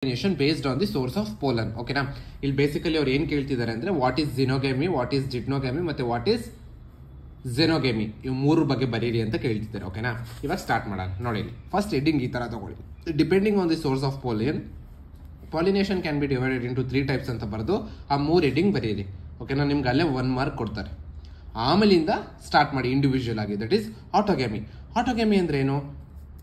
pollination based on the source of pollen. ಓಕೆನಾ, ಇಲ್ಲಿ basically ಅವ್ರು ಏನ್ ಕೇಳ್ತಿದ್ದಾರೆ ಅಂದ್ರೆ ವಾಟ್ ಈಸ್ ಜಿನೋಗೆಮಿ, ವಾಟ್ ಈಸ್ ಜಿಟ್ನೋಗೆಮಿ ಮತ್ತೆ ವಾಟ್ ಈಸ್ ಝೆನೋಗೆಮಿ, ಇವು ಮೂರು ಬಗ್ಗೆ ಬರೀರಿ ಅಂತ ಕೇಳ್ತಿದ್ದಾರೆ. ಓಕೆನಾ, ಇವಾಗ ಸ್ಟಾರ್ಟ್ ಮಾಡೋಣ. ನೋಡಿ, ಫಸ್ಟ್ ಹೆಡ್ಡಿಂಗ್ ಈ ತರ ತಗೊಳ್ಳಿ. Depending on the source of pollination can be divided into 3 types ಅಂತ ಬರೆದು ಆ 3 ಹೆಡ್ಡಿಂಗ್ ಬರೀರಿ. ಓಕೆನಾ, ನಿಮ್ಗೆ ಅಲ್ಲೇ 1 ಮಾರ್ಕ್ ಕೊಡ್ತಾರೆ. ಆಮೇಲಿಂದ ಸ್ಟಾರ್ಟ್ ಮಾಡಿ ಇಂಡಿವಿಜುವಲ್ ಆಗಿ. That is autogamy. ಆಟೋಗ್ಯಾಮಿ ಅಂದ್ರೆ ಏನು?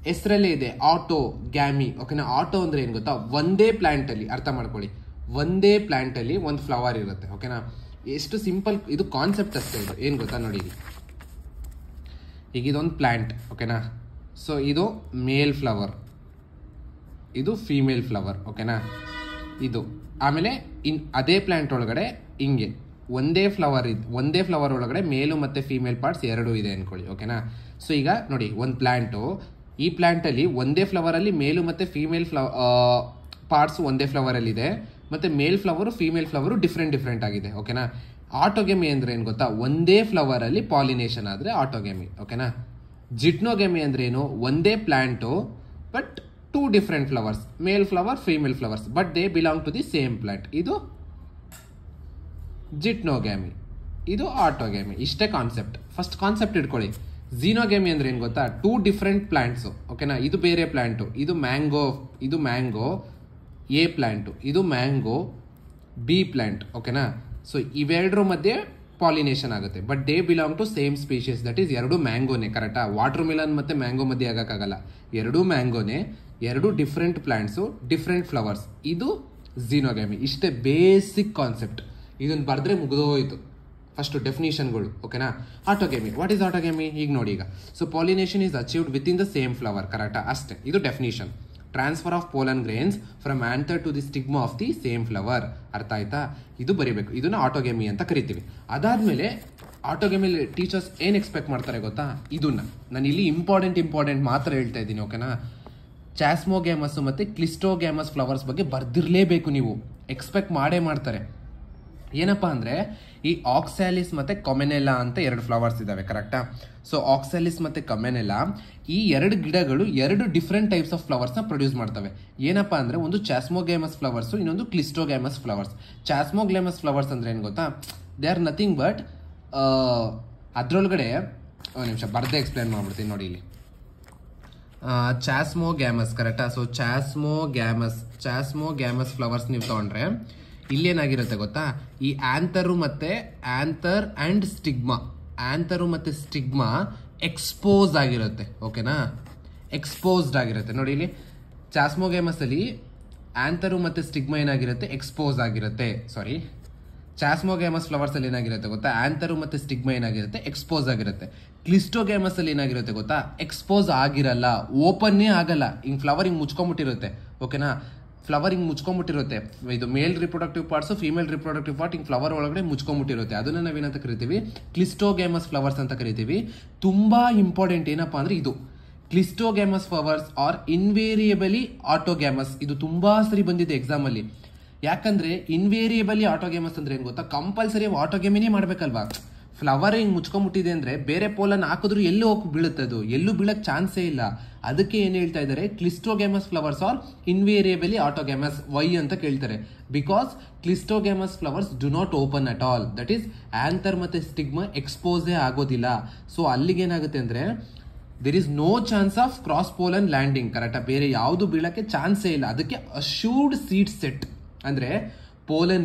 ಹೆಸರಲ್ಲೇ ಇದೆ, ಆಟೋ ಗ್ಯಾಮಿ. ಓಕೆನಾ, ಆಟೋ ಅಂದ್ರೆ ಏನ್ ಗೊತ್ತಾ? ಒಂದೇ ಪ್ಲಾಂಟ್ ಅಲ್ಲಿ, ಅರ್ಥ ಮಾಡ್ಕೊಳ್ಳಿ, ಒಂದೇ ಪ್ಲಾಂಟ್ ಅಲ್ಲಿ ಒಂದು ಫ್ಲವರ್ ಇರುತ್ತೆ. ಓಕೆನಾ, ಎಷ್ಟು ಸಿಂಪಲ್ ಇದು ಕಾನ್ಸೆಪ್ಟ್ ಅಷ್ಟೇ. ಇದು ಏನ್ ಗೊತ್ತಾ ನೋಡಿ, ಈಗ ಇದೊಂದು ಪ್ಲಾಂಟ್. ಓಕೆನಾ, ಸೊ ಇದು ಮೇಲ್ ಫ್ಲವರ್, ಇದು ಫೀಮೇಲ್ ಫ್ಲವರ್. ಓಕೆನಾ, ಇದು ಆಮೇಲೆ ಅದೇ ಪ್ಲಾಂಟ್ ಒಳಗಡೆ ಹಿಂಗೆ ಒಂದೇ ಫ್ಲವರ್ ಒಳಗಡೆ ಮೇಲು ಮತ್ತೆ ಫೀಮೇಲ್ ಪಾರ್ಟ್ಸ್ ಎರಡೂ ಇದೆ ಅನ್ಕೊಳ್ಳಿ. ಓಕೆನಾ, ಸೊ ಈಗ ನೋಡಿ, ಒಂದು ಪ್ಲಾಂಟು, ಈ ಪ್ಲಾಂಟ್ ಅಲ್ಲಿ ಒಂದೇ ಫ್ಲವರ್ ಅಲ್ಲಿ ಮೇಲು ಮತ್ತೆ ಫೀಮೇಲ್ ಪಾರ್ಟ್ಸ್ ಒಂದೇ ಫ್ಲವರ್ ಅಲ್ಲಿ ಇದೆ, ಮತ್ತೆ ಮೇಲ್ ಫ್ಲವರು ಫೀಮೇಲ್ ಫ್ಲವರು ಡಿಫ್ರೆಂಟ್ ಆಗಿದೆ. ಓಕೆನಾ, ಆಟೋಗೆಮಿ ಅಂದ್ರೆ ಏನ್ ಗೊತ್ತಾ? ಒಂದೇ ಫ್ಲವರ್ ಅಲ್ಲಿ ಪಾಲಿನೇಷನ್ ಆದ್ರೆ ಆಟೋಗೆಮಿ. ಓಕೆನಾ, ಜಿಟ್ನೋಗೆಮಿ ಅಂದ್ರೆ ಏನು? ಒಂದೇ plant but 2 different flowers, male flower female flowers, but they belong to the same plant. ಇದು ಜಿಟ್ನೋಗ್ಯಾಮಿ, ಇದು ಆಟೋಗ್ಯಾಮಿ. ಇಷ್ಟೇ ಕಾನ್ಸೆಪ್ಟ್. ಫಸ್ಟ್ ಕಾನ್ಸೆಪ್ಟ್ ಇಟ್ಕೊಳ್ಳಿ. ಝೀನೋಗ್ಯಾಮಿ ಅಂದ್ರೆ ಏನ್ ಗೊತ್ತಾ? 2 ಡಿಫ್ರೆಂಟ್ ಪ್ಲಾಂಟ್ಸ್. ಓಕೆನಾ, ಇದು ಬೇರೆ ಪ್ಲಾಂಟು, ಇದು ಮ್ಯಾಂಗೋ ಎ ಪ್ಲಾಂಟು, ಇದು ಮ್ಯಾಂಗೋ ಬಿ ಪ್ಲಾಂಟ್. ಓಕೆನಾ, ಸೊ ಇವೆರಡರ ಮಧ್ಯೆ ಪಾಲಿನೇಷನ್ ಆಗುತ್ತೆ, but they belong to same species. That is ಎರಡು ಮ್ಯಾಂಗೋನೇ. ಕರೆಕ್ಟಾ? ವಾಟರ್ ಮಿಲನ್ ಮತ್ತೆ ಮ್ಯಾಂಗೋ ಮಧ್ಯೆ ಆಗಕ್ಕಾಗಲ್ಲ. ಎರಡು ಮ್ಯಾಂಗೋನೇ, ಎರಡು ಡಿಫ್ರೆಂಟ್ ಪ್ಲಾಂಟ್ಸು, ಡಿಫ್ರೆಂಟ್ ಫ್ಲವರ್ಸ್. ಇದು ಝೀನೋಗ್ಯಾಮಿ. ಇಷ್ಟೇ ಬೇಸಿಕ್ ಕಾನ್ಸೆಪ್ಟ್. ಇದನ್ನ ಬರೆದ್ರೆ ಮುಗಿದೋಯ್ತು ಫಸ್ಟ್ ಡೆಫಿನಿಷನ್ಗಳು. ಓಕೆನಾ, ಆಟೋಗೆಮಿ. What is ಆಟೋಗೆಮಿ? ಈಗ ನೋಡಿ, ಈಗ so pollination is achieved within the same flower. ಕರೆಕ್ಟಾ? ಅಷ್ಟೇ, ಇದು definition. Transfer of pollen grains from anther to the stigma of the same flower. ಅರ್ಥ ಆಯ್ತಾ? ಇದು ಬರೀಬೇಕು, ಇದನ್ನ ಆಟೋಗೆಮಿ ಅಂತ ಕರಿತೀವಿ. ಅದಾದ್ಮೇಲೆ ಆಟೋಗೆಮಿ ಟೀಚರ್ಸ್ ಏನ್ ಎಕ್ಸ್ಪೆಕ್ಟ್ ಮಾಡ್ತಾರೆ ಗೊತ್ತಾ? ಇದನ್ನ ನಾನು ಇಲ್ಲಿ ಇಂಪಾರ್ಟೆಂಟ್ ಮಾತ್ರ ಹೇಳ್ತಾ ಇದ್ದೀನಿ. ಓಕೆನಾ, ಚಾಸ್ಮೋಗ್ಯಾಮಸ್ ಮತ್ತೆ ಕ್ಲಿಸ್ಟೋಗ್ಯಾಮಸ್ ಫ್ಲವರ್ಸ್ ಬಗ್ಗೆ ಬರ್ದಿರ್ಲೇಬೇಕು ನೀವು. ಎಕ್ಸ್ಪೆಕ್ಟ್ ಮಾಡ್ತಾರೆ. ಏನಪ್ಪಾ ಅಂದ್ರೆ, ಈ ಆಕ್ಸಾಲಿಸ್ ಮತ್ತೆ ಕೊಮೆನೆಲಾ ಅಂತ 2 ಫ್ಲವರ್ಸ್ ಇದಾವೆ. ಕರೆಕ್ಟಾ? ಸೊ ಆಕ್ಸಾಲಿಸ್ ಮತ್ತೆ ಕೊಮೆನೆಲಾ ಈ 2 ಗಿಡಗಳು 2 ಡಿಫ್ರೆಂಟ್ ಟೈಪ್ಸ್ ಆಫ್ ಫ್ಲವರ್ಸ್ ನ ಪ್ರೊಡ್ಯೂಸ್ ಮಾಡ್ತವೆ. ಏನಪ್ಪಾ ಅಂದ್ರೆ, ಒಂದು ಚಾಸ್ಮೋಗ್ಯಾಮಸ್ ಫ್ಲವರ್ಸ್, ಇನ್ನೊಂದು ಕ್ಲಿಸ್ಟೋಗ್ಯಾಮಸ್ ಫ್ಲವರ್ಸ್. ಚಾಸ್ಮೋಗ್ಯಾಮಸ್ ಫ್ಲವರ್ಸ್ ಅಂದ್ರೆ ಏನ್ ಗೊತ್ತಾ? ದೇ ಆರ್ ನಥಿಂಗ್ ಬಟ್ ಅದ್ರೊಳಗಡೆ ಒಂದು ನಿಮಿಷ ಬರ್ದೇ ಎಕ್ಸ್ಪ್ಲೇನ್ ಮಾಡ್ಬಿಡ್ತೀನಿ ನೋಡಿ. ಇಲ್ಲಿ ಚಾಸ್ಮೋಗ್ಯಾಮಸ್. ಕರೆಕ್ಟಾ? ಸೊ ಚಾಸ್ಮೋಗ್ಯಾಮಸ್ ಫ್ಲವರ್ಸ್ ನೀವು ತಗೊಂಡ್ರೆ ಇಲ್ಲೇನಾಗಿರುತ್ತೆ ಗೊತ್ತಾ? ಈ ಆಂಥರ್ ಅಂಡ್ ಸ್ಟಿಗ್ಮಾ ಎಕ್ಸ್ಪೋಸ್ ಆಗಿರುತ್ತೆ. ಓಕೆನಾ, ಎಕ್ಸ್ಪೋಸ್ಡ್ ಆಗಿರುತ್ತೆ. ನೋಡಿ, ಇಲ್ಲಿ ಚಾಸ್ಮೋಗ್ಯಾಮಸ್ ಅಲ್ಲಿ ಆಂಥರ್ ಮತ್ತೆ ಸ್ಟಿಗ್ಮಾ ಏನಾಗಿರುತ್ತೆ? ಎಕ್ಸ್ಪೋಸ್ ಆಗಿರುತ್ತೆ. ಸಾರಿ, ಚಾಸ್ಮೋಗ್ಯಾಮಸ್ ಫ್ಲವರ್ಸ್ ಅಲ್ಲಿ ಏನಾಗಿರುತ್ತೆ ಗೊತ್ತಾ? ಆಂಥರ್ ಮತ್ತೆ ಸ್ಟಿಗ್ಮಾ ಏನಾಗಿರುತ್ತೆ? ಎಕ್ಸ್ಪೋಸ್ ಆಗಿರುತ್ತೆ. ಕ್ಲಿಸ್ಟೋಗ್ಯಾಮಸ್ ಅಲ್ಲಿ ಏನಾಗಿರುತ್ತೆ ಗೊತ್ತಾ? ಎಕ್ಸ್ಪೋಸ್ ಆಗಿರಲ್ಲ, ಓಪನ್ನೇ ಆಗಲ್ಲ. ಹಿಂಗ್ ಫ್ಲವರ್ ಹಿಂಗ್ ಮುಚ್ಕೊಂಡ್ಬಿಟ್ಟಿರುತ್ತೆ. ಓಕೆನಾ, ಫ್ಲವರ್ ಹಿಂಗ್ ಮುಚ್ಕೊಂಡ್ಬಿಟ್ಟಿರುತ್ತೆ. ಇದು male reproductive parts, female reproductive part ಹಿಂಗ್ ಫ್ಲವರ್ ಒಳಗಡೆ ಮುಚ್ಕೊಂಡ್ಬಿಟ್ಟಿರುತ್ತೆ. ಅದನ್ನ ನಾವೇನಂತ ಕರಿತೀವಿ? ಕ್ಲಿಸ್ಟೋಗ್ಯಾಮಸ್ ಫ್ಲವರ್ಸ್ ಅಂತ ಕರಿತೀವಿ. ತುಂಬಾ ಇಂಪಾರ್ಟೆಂಟ್. ಏನಪ್ಪಾ ಅಂದ್ರೆ, ಇದು ಕ್ಲಿಸ್ಟೋಗ್ಯಾಮಸ್ ಫ್ಲವರ್ಸ್ ಆರ್ ಇನ್ವೇರಿಯಬಲಿ ಆಟೋಗ್ಯಾಮಸ್. ಇದು ತುಂಬಾ ಸರಿ ಬಂದಿದೆ ಎಕ್ಸಾಮ್ ಅಲ್ಲಿ. ಯಾಕಂದ್ರೆ ಇನ್ವೇರಿಯಬಲಿ ಆಟೋಗ್ಯಾಮಸ್ ಅಂದ್ರೆ ಏನ್ ಗೊತ್ತಾ? ಕಂಪಲ್ಸರಿ ಆಟೋಗ್ಯಾಮಿನೇ ಮಾಡ್ಬೇಕಲ್ವಾ? ಫ್ಲವರ್ ಹಿಂಗ್ ಮುಚ್ಕೊಂಡ್ಬಿಟ್ಟಿದೆ ಅಂದ್ರೆ ಬೇರೆ ಪೋಲನ್ ಹಾಕಿದ್ರು ಎಲ್ಲಿ ಹೋಗಿ ಬೀಳುತ್ತೆ? ಅದು ಎಲ್ಲೂ ಬೀಳಕ್ ಚಾನ್ಸೇ ಇಲ್ಲ. ಅದಕ್ಕೆ ಏನ್ ಹೇಳ್ತಾ ಇದ್ದಾರೆ? Cleistogamous flowers are invariably autogamous. Why ಅಂತ ಕೇಳ್ತಾರೆ. Because cleistogamous flowers do not open at all. That is anther ಮತ್ತೆ ಸ್ಟಿಗ್ಮಾ ಎಕ್ಸ್ಪೋಸೇ ಆಗೋದಿಲ್ಲ. ಸೊ ಅಲ್ಲಿಗೆ ಏನಾಗುತ್ತೆ ಅಂದ್ರೆ, there is no chance of cross pollen landing. ಕರೆಕ್ಟಾ? ಬೇರೆ ಯಾವುದು ಬೀಳಕ್ಕೆ ಚಾನ್ಸೇ ಇಲ್ಲ. ಅದಕ್ಕೆ ಅಶ್ಯೂರ್ಡ್ ಸೀಡ್ ಸೆಟ್ ಅಂದ್ರೆ ಪೋಲನ್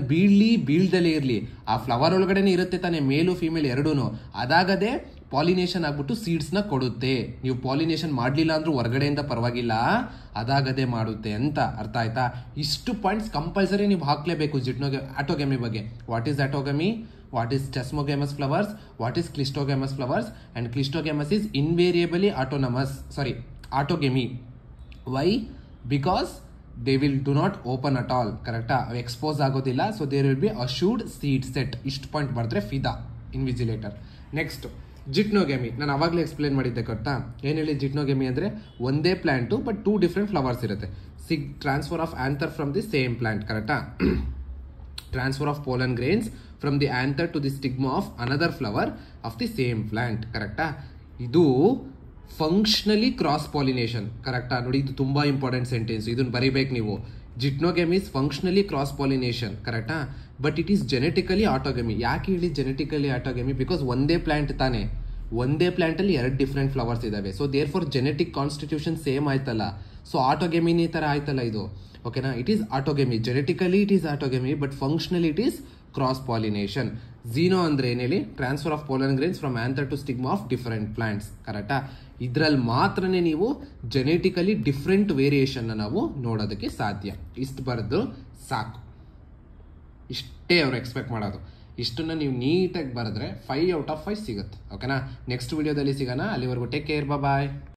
ಬೀಳ್ದಲೇ ಇರ್ಲಿ, ಆ ಫ್ಲವರ್ ಒಳಗಡೆನೆ ಇರುತ್ತೆ ತಾನೆ ಮೇಲು ಫೀಮೇಲ್ ಎರಡೂನು. ಅದಾಗದೆ ಪಾಲಿನೇಷನ್ ಆಗ್ಬಿಟ್ಟು ಸೀಡ್ಸ್ ನ ಕೊಡುತ್ತೆ. ನೀವು ಪಾಲಿನೇಷನ್ ಮಾಡ್ಲಿಲ್ಲ ಅಂದ್ರೂ ಹೊರಗಡೆಯಿಂದ ಪರವಾಗಿಲ್ಲ, ಅದಾಗದೆ ಮಾಡುತ್ತೆ ಅಂತ. ಅರ್ಥ ಆಯ್ತಾ? ಇಷ್ಟು ಪಾಯಿಂಟ್ಸ್ ಕಂಪಲ್ಸರಿ ನೀವು ಹಾಕ್ಲೇಬೇಕು ಆಟೋಗ್ಯಾಮಿ ಬಗ್ಗೆ. What is autogamy? What is chasmogamous flowers? What is cleistogamous flowers? And cleistogamous is invariably autogamy. Why? Because they will do not open at all. ಕರೆಕ್ಟಾ? ಎಕ್ಸ್ಪೋಸ್ ಆಗೋದಿಲ್ಲ. So there will be assured seed set. ಇಷ್ಟು point ಬರ್ದ್ರೆ ಫಿದಾ invigilator. Next geitonogamy. ನಾನು ಅವಾಗಲೇ explain ಮಾಡಿದ್ದೆ ಗೊತ್ತಾ? ಏನ್ ಹೇಳಿ? ಜಿಟ್ನೋಗ್ಯಾಮಿ ಅಂದ್ರೆ ಒಂದೇ ಪ್ಲಾಂಟು ಬಟ್ 2 ಡಿಫ್ರೆಂಟ್ ಫ್ಲವರ್ಸ್ ಇರುತ್ತೆ. Transfer of anther from the same plant. ಕರೆಕ್ಟಾ? Transfer of pollen grains from the anther to the stigma of another flower of the same plant. ಕರೆಕ್ಟಾ? ಇದು ಫಂಕ್ಷನಲಿ ಕ್ರಾಸ್ ಪಾಲಿನೇಷನ್. ಕರೆಕ್ಟಾ? ನೋಡಿ, ಇದು ತುಂಬಾ important sentence. ಇದನ್ನ ಬರಿಬೇಕು ನೀವು. Geitonogamy is functionally cross pollination, ಕರೆಕ್ಟಾ? But it is genetically autogamy. ಯಾಕೆ ಹೇಳಿ ಜೆನೆಟಿಕಲಿ ಆಟೋಗೆಮಿ? ಬಿಕಾಸ್ ಒಂದೇ ಪ್ಲಾಂಟ್ ತಾನೆ, ಒಂದೇ ಪ್ಲಾಂಟ್ ಅಲ್ಲಿ 2 ಡಿಫ್ರೆಂಟ್ ಫ್ಲವರ್ಸ್ ಇದಾವೆ. So therefore genetic constitution same ಆಯ್ತಲ್ಲ, ಸೊ ಆಟೋಗೆಮಿನಿ ತರ ಆಯ್ತಲ್ಲ ಇದು, ಓಕೆನಾ? It is autogamy, genetically it is autogamy, but functionally it is cross pollination. Xeno ಅಂದ್ರೆ ಏನ್ ಹೇಳಿ? Transfer of pollen grains from anther to stigma of different plants, ಕರೆಕ್ಟಾ? ಇದ್ರಲ್ಲಿ ಮಾತ್ರನೇ ನೀವು ಜೆನೆಟಿಕಲಿ ಡಿಫ್ರೆಂಟ್ ವೇರಿಯೇಷನ್ ನಾವು ನೋಡೋದಕ್ಕೆ ಸಾಧ್ಯ. ಇಷ್ಟು ಬರೆದು ಸಾಕು, ಇಷ್ಟೇ ಅವ್ರು ಎಕ್ಸ್ಪೆಕ್ಟ್ ಮಾಡೋದು. ಇಷ್ಟನ್ನ ನೀವು ನೀಟಾಗಿ ಬರೆದ್ರೆ 5 ಔಟ್ ಆಫ್ 5 ಸಿಗುತ್ತೆ, ಓಕೆನಾ? ನೆಕ್ಸ್ಟ್ ವಿಡಿಯೋದಲ್ಲಿ ಸಿಗೋಣ. ಅಲ್ಲಿವರೆಗೂ ಟೇಕ್ ಕೇರ್, ಬಾಯ್.